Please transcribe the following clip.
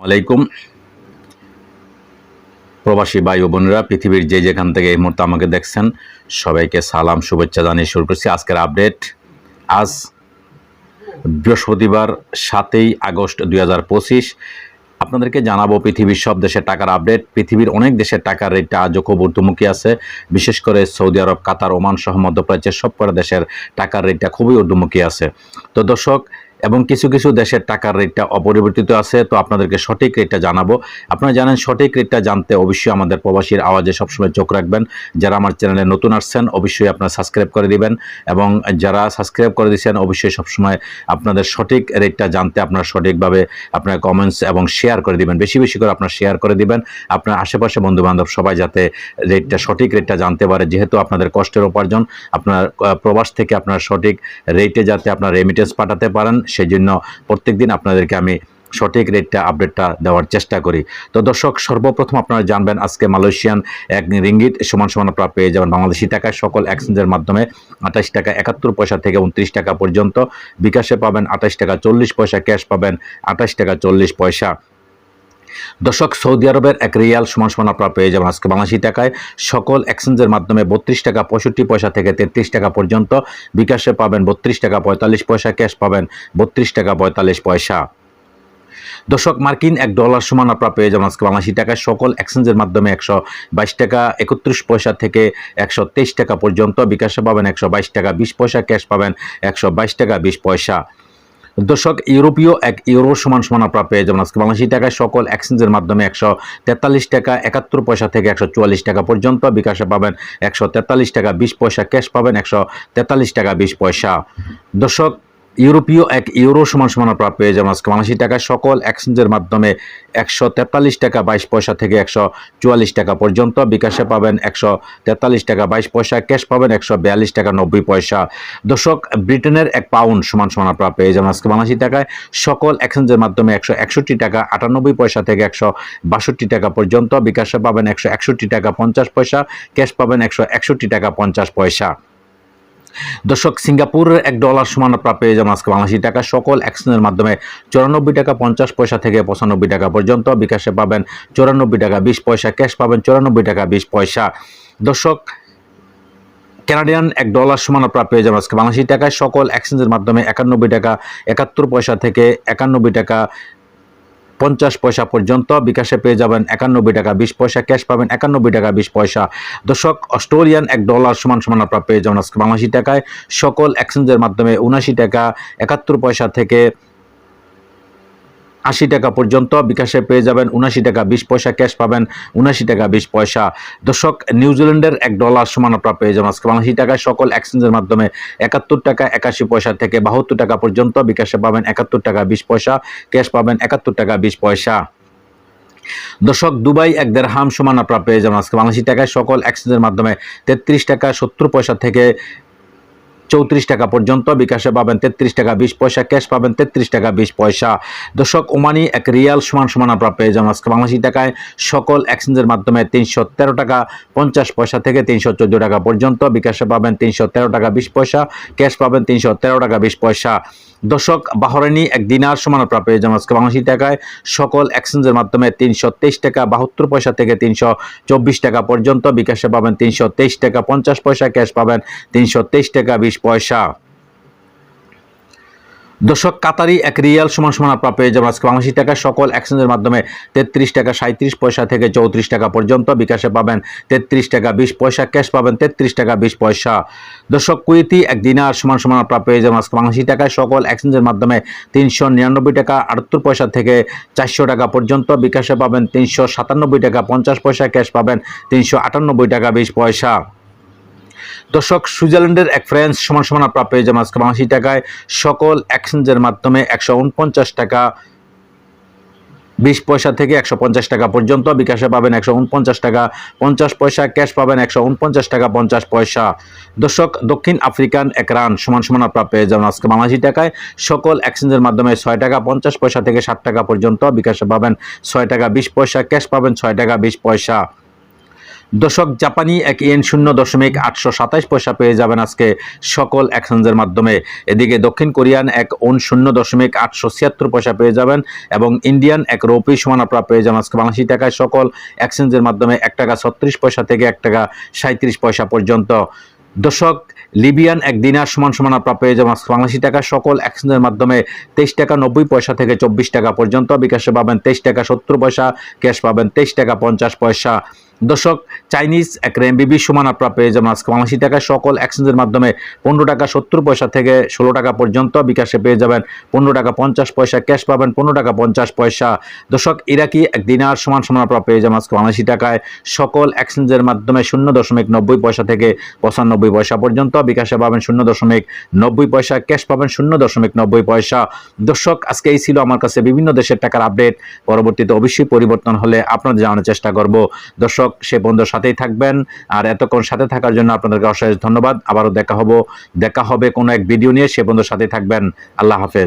আলাইকুম প্রবাসী ভাই ও বোনেরা, পৃথিবীর যে যেখান থেকে এই মুহূর্তে আমাকে দেখছেন সবাইকে সালাম শুভেচ্ছা জানিয়ে শুরু করছি আজকের আপডেট। আজ বৃহস্পতিবার 7ই আগস্ট 2025 আপনাদেরকে জানাবো পৃথিবীর সব দেশের টাকার আপডেট। পৃথিবীর অনেক দেশের টাকার রেটটা আজও খুব ঊর্ধ্বমুখী আছে, বিশেষ করে সৌদি আরব, কাতার, ওমান সহ মধ্যপ্রাচ্যের সব কটা দেশের টাকার রেটটা খুবই ঊর্ধ্বমুখী আছে। তো দর্শক, এবং কিছু কিছু দেশের টাকার রেটটা অপরিবর্তিত আছে, তো আপনাদেরকে সঠিক রেটটা জানাবো। আপনারা জানেন, সঠিক রেটটা জানতে অবশ্যই আমাদের প্রবাসীর আওয়াজে সবসময় চোখ রাখবেন। যারা আমার চ্যানেলে নতুন আসছেন অবশ্যই আপনারা সাবস্ক্রাইব করে দিবেন, এবং যারা সাবস্ক্রাইব করে দিয়েছেন অবশ্যই সবসময় আপনাদের সঠিক রেটটা জানতে আপনারা সঠিকভাবে আপনার কমেন্টস এবং শেয়ার করে দিবেন। বেশি বেশি করে আপনারা শেয়ার করে দিবেন, আপনার আশেপাশে বন্ধুবান্ধব সবাই যাতে সঠিক রেটটা জানতে পারে। যেহেতু আপনাদের কষ্টের উপার্জন, আপনার প্রবাস থেকে আপনার সঠিক রেটে যাতে আপনার রেমিটেন্স পাঠাতে পারেন, সেই জন্য প্রত্যেকদিন আপনাদেরকে আমি সঠিক রেটটা আপডেটটা দেওয়ার চেষ্টা করি। তো দর্শক, সর্বপ্রথম আপনারা জানবেন আজকে মালয়েশিয়ান 1 রিঙ্গিট সমান আপনারা পেয়ে যাবেন বাংলাদেশি টাকায় সকল এক্সচেঞ্জের মাধ্যমে 28 টাকা 71 পয়সা থেকে 29 টাকা পর্যন্ত। বিকাশে পাবেন 28 টাকা 40 পয়সা, ক্যাশ পাবেন 28 টাকা 40 পয়সা। দর্শক, সৌদি আরবের 1 রিয়াল সমান আপনারা পেয়ে যাবেন আজকে বাংলাদেশি টাকায় সকল এক্সচেঞ্জের মাধ্যমে 32 টাকা 65 পয়সা থেকে 33 টাকা পর্যন্ত। বিকাশে পাবেন 32 টাকা 45 পয়সা, ক্যাশ পাবেন 32 টাকা 45 পয়সা। দর্শক, মার্কিন $1 সমান আপনারা পেয়ে যাবেন আজকে বাংলাদেশি টাকায় সকল এক্সচেঞ্জের মাধ্যমে 122 টাকা 31 পয়সা থেকে 123 টাকা পর্যন্ত। বিকাশে পাবেন 122 টাকা 20 পয়সা, ক্যাশ পাবেন 122 টাকা 20 পয়সা। দর্শক, ইউরোপীয় 1 ইউরো সমান আপনারা পেয়ে যাবেন আজকে বাংলাদেশি টাকায় সকল এক্সচেঞ্জের মাধ্যমে 143 টাকা 71 পয়সা থেকে 144 টাকা পর্যন্ত। বিকাশে পাবেন 143 টাকা 20 পয়সা, ক্যাশ পাবেন 143 টাকা 20 পয়সা। দর্শক, ইউরোপীয় 1 ইউরো সমান আপনারা পেয়ে যাবেন আজকে বাংলাদেশি টাকায় সকল এক্সচেঞ্জের মাধ্যমে 143 টাকা 22 পয়সা থেকে 144 টাকা পর্যন্ত। বিকাশে পাবেন 143 টাকা 22 পয়সা, ক্যাশ পাবেন 142 টাকা 90 পয়সা। দর্শক, ব্রিটেনের 1 পাউন্ড সমান আপনারা পেয়ে যাবেন আজকে বাংলাদেশি টাকায় সকল এক্সচেঞ্জের মাধ্যমে 161 টাকা 98 পয়সা থেকে 162 টাকা পর্যন্ত। বিকাশে পাবেন 161 টাকা 50 পয়সা, ক্যাশ পাবেন 161 টাকা 50 পয়সা। দর্শক, সিঙ্গাপুরের $1 সমান আপনারা পেয়ে যাবেন আজকে বাংলাদেশি টাকা সকল এক্সচেঞ্জের মাধ্যমে 94 টাকা 50 পয়সা থেকে 95 টাকা পর্যন্ত। বিকাশে পাবেন 94 টাকা 20 পয়সা, ক্যাশ পাবেন 94 টাকা 20 পয়সা। দর্শক, কানাডিয়ান $1 সমান আপনারা পেয়ে যাবেন আজকে বাংলাদেশি টাকায় সকল এক্সচেঞ্জের মাধ্যমে 91 টাকা 71 পয়সা থেকে 91 টাকা 50 পয়সা পর্যন্ত। বিকাশে পেয়ে যাবেন 91 টাকা 20 পয়সা, ক্যাশ পাবেন 91 টাকা 20 পয়সা। দর্শক, অস্ট্রেলিয়ান $1 সমান আপনারা পেয়ে যাবেন আজকে বাংলাদেশি টাকায় সকল এক্সচেঞ্জের মাধ্যমে 79 টাকা 71 পয়সা থেকে 80 টাকা পর্যন্ত। বিকাশে পেয়ে যাবেন 79 টাকা 20 পয়সা, ক্যাশ পাবেন 79 টাকা 20 পয়সা। দর্শক, নিউজিল্যান্ডের $1 সমান আপনারা পেয়ে যাবেন আজকে বাংলাদেশি টাকায় সকল এক্সচেঞ্জের মাধ্যমে 71 টাকা 81 পয়সা থেকে 72 টাকা পর্যন্ত। বিকাশে পাবেন 71 টাকা 20 পয়সা, ক্যাশ পাবেন 71 টাকা 20 পয়সা। দর্শক, দুবাই 1 দিরহাম সমান আপনারা পেয়ে যাবেন আজকে বাংলাদেশি টাকায় সকল এক্সচেঞ্জের মাধ্যমে 33 টাকা 70 পয়সা থেকে 34 টাকা পর্যন্ত। বিকাশে পাবেন 33 টাকা 20 পয়সা, ক্যাশ পাবেন 33 টাকা 20 পয়সা। দর্শক, ওমানি 1 রিয়াল সমান আপনারা পেয়ে যাবেন আজকে বাংলাদেশি টাকায় সকল এক্সচেঞ্জের মাধ্যমে 313 টাকা 50 পয়সা থেকে 314 টাকা পর্যন্ত। বিকাশে পাবেন 313 টাকা 20 পয়সা, ক্যাশ পাবেন 313 টাকা 20 পয়সা। দর্শক, বাহরাইনি 1 দিনার সমান আপনারা পেয়ে যাবেন আজকে বাংলাদেশি টাকায় সকল এক্সচেঞ্জের মাধ্যমে 323 টাকা 72 পয়সা থেকে 324 টাকা পর্যন্ত। বিকাশে পাবেন 323 টাকা 50 পয়সা, ক্যাশ পাবেন 323 টাকা 20 পয়সা। দর্শক, কাতারি 1 রিয়াল সমান আপনারা পেয়ে যাবেন আজকে বাংলাদেশি টাকায় সকল এক্সচেঞ্জের মাধ্যমে 33 টাকা 37 পয়সা থেকে 34 টাকা পর্যন্ত। বিকাশে পাবেন 33 টাকা 20 পয়সা, ক্যাশ পাবেন 33 টাকা 20 পয়সা। দর্শক, কুয়েতি 1 দিনার সমান আপনারা পেয়ে যাবেন আজকে বাংলাদেশি টাকায় সকল এক্সচেঞ্জের মাধ্যমে 399 টাকা 78 পয়সা থেকে 400 টাকা পর্যন্ত। বিকাশে পাবেন 397 টাকা 50 পয়সা, ক্যাশ পাবেন 398 টাকা 20 পয়সা। দর্শক, সুইজারল্যান্ডের 1 ফ্রান্স সমান আপনারা পেয়ে যাবেন আজকে বাংলাদেশি টাকায় সকল এক্সচেঞ্জের মাধ্যমে 149 টাকা 20 পয়সা থেকে 150 টাকা পর্যন্ত। বিকাশে পাবেন 149 টাকা 50 পয়সা, ক্যাশ পাবেন 149 টাকা 50 পয়সা। দর্শক, দক্ষিণ আফ্রিকান 1 রান সমান আপনারা পেয়ে যাবেন আজকে বাংলাদেশি টাকায় সকল এক্সচেঞ্জের মাধ্যমে 6 টাকা 50 পয়সা থেকে 60 টাকা পর্যন্ত। বিকাশে পাবেন 6 টাকা 20 পয়সা, ক্যাশ পাবেন 6 টাকা 20 পয়সা। দর্শক, জাপানি এক ইয়েন 0.827 পেয়ে যাবেন আজকে সকল এক্সচেঞ্জের মাধ্যমে। এদিকে দক্ষিণ কোরিয়ান এক ওন 0.876 পেয়ে যাবেন এবং ইন্ডিয়ান এক রুপি সমান আপনারা পেয়ে যাবেন আজকে বাংলাদেশি টাকায় সকল এক্সচেঞ্জের মাধ্যমে 1 টাকা 36 পয়সা থেকে 1 টাকা 37 পয়সা পর্যন্ত। দর্শক, লিবিয়ান এক দিনার সমান আপনারা পেয়ে যাবেন বাংলাদেশি টাকা সকল এক্সচেঞ্জের মাধ্যমে 23 টাকা 90 পয়সা থেকে 24 টাকা পর্যন্ত। বিকাশে পাবেন 23 টাকা 70 পয়সা, ক্যাশ পাবেন 23 টাকা 50 পয়সা। দর্শক, চাইনিজ এক রেমবিবি সমান আপনারা পেয়ে যাবেন আজকে বাংলাদেশি টাকা সকল এক্সচেঞ্জের মাধ্যমে 15 টাকা 70 পয়সা থেকে 16 টাকা পর্যন্ত। বিকাশে পেয়ে যাবেন 15 টাকা 50 পয়সা, ক্যাশ পাবেন 15 টাকা 50 পয়সা। দর্শক, ইরাকি এক দিনার সমান আপনারা পেয়ে যাবেন আজকে বাংলাদেশি টাকায় সকল এক্সচেঞ্জের মাধ্যমে 0.90 পয়সা থেকে 95 পয়সা পর্যন্ত। বিকাশে পাবেন 0.90 পয়সা, ক্যাশ পাবেন 0.90 পয়সা। দর্শক, আজকে এই ছিল আমার কাছে বিভিন্ন দেশের টাকার আপডেট। পরবর্তীতে অবশ্যই পরিবর্তন হলে আপনাদের জানানোর চেষ্টা করব। দর্শক, সে বন্ধুর সাথেই থাকবেন। আর এতক্ষণ সাথে থাকার জন্য আপনাদেরকে অশেষ ধন্যবাদ। আবারও দেখা হবে কোনো এক ভিডিও নিয়ে। সে বন্ধুর সাথেই থাকবেন। আল্লাহ হাফেজ।